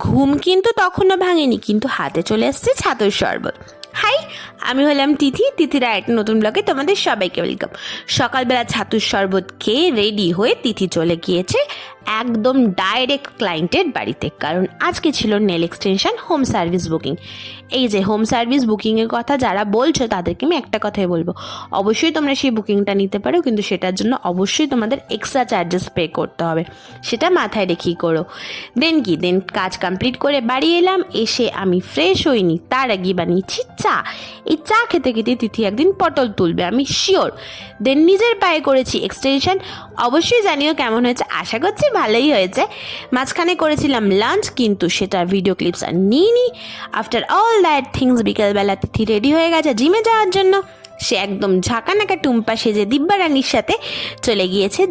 ঘুম কিন্তু তখনও ভাঙেনি, কিন্তু হাতে চলে এসছে ছাতুর শরবত। হাই, আমি হলাম তিথি। তিথির একটা নতুন ব্লগে তোমাদের সবাইকে ওয়েলকাম। সকালবেলা ছাতুর শরবত খেয়ে রেডি হয়ে তিথি চলে গিয়েছে একদম ডাইরেক্ট ক্লায়েন্টের বাড়িতে, কারণ আজকে ছিল nail extension home service booking. এই যে হোম সার্ভিস বুকিংয়ের কথা যারা বলছো তাদেরকে আমি একটা কথাই বলবো, অবশ্যই তোমরা সেই বুকিংটা নিতে পারো, কিন্তু সেটার জন্য অবশ্যই তোমাদের এক্সট্রা চার্জেস পে করতে হবে, সেটা মাথায় রেখেই করো। দেন কাজ কমপ্লিট করে বাড়ি এলাম। এসে আমি ফ্রেশ হইনি, তার আগে বানিয়েছি চা। এই চা খেতে খেতে তিথি একদিন পটল তুলবে, আমি শিওর। দেন নিজের পায়ে করেছি এক্সটেনশন। অবশ্যই জানিও কেমন হয়েছে, আশা করছি ভালোই হয়েছে। মাঝখানে করেছিলাম লাঞ্চ, কিন্তু সেটার ভিডিও ক্লিপস আর নিইনি। আফটার অল দ্যাট থিংস বিকেলবেলা তিথি রেডি হয়ে গেছে জিমে যাওয়ার জন্য। সে একদম ঝাঁকানাকা টুম্পা সেজে দিব্যা রানীর সাথে চলে গিয়েছে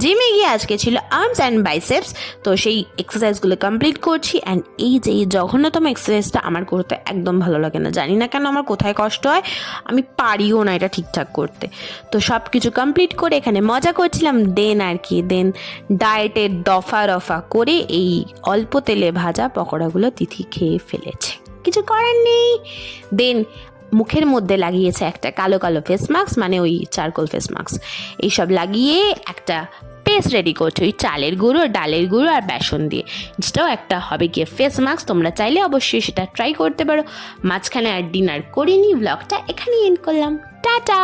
জিমে গিয়ে আজকে ছিল আর্মস অ্যান্ড বাইসেপস। তো সেই এক্সারসাইজগুলো কমপ্লিট করছি। অ্যান্ড এই যে এই জঘন্যতম এক্সারসাইজটা আমার করতে একদম ভালো লাগে না, জানি না কেন আমার কোথায় কষ্ট হয়, আমি পারিও না এটা ঠিকঠাক করতে। তো সব কিছু কমপ্লিট করে এখানে মজা করছিলাম। দেন ডায়েটের দফা রফা করে এই অল্প তেলে ভাজা পকোড়াগুলো তিথি খেয়ে ফেলেছে, কিছু করার নেই। দেন মুখের মধ্যে লাগিয়েছে একটা কালো কালো ফেস মাস্ক, মানে ওই চারকোল ফেস মাস্ক। এইসব লাগিয়ে একটা পেস্ট রেডি করছে ওই চালের গুঁড়ো, ডালের গুঁড়ো আর বেসন দিয়ে, যেটাও একটা হবে গিয়ে ফেস মাস্ক। তোমরা চাইলে অবশ্যই সেটা ট্রাই করতে পারো। মাঝখানে আর ডিনার করিনি, ব্লগটা এখানেই এন্ড করলাম। টাটা।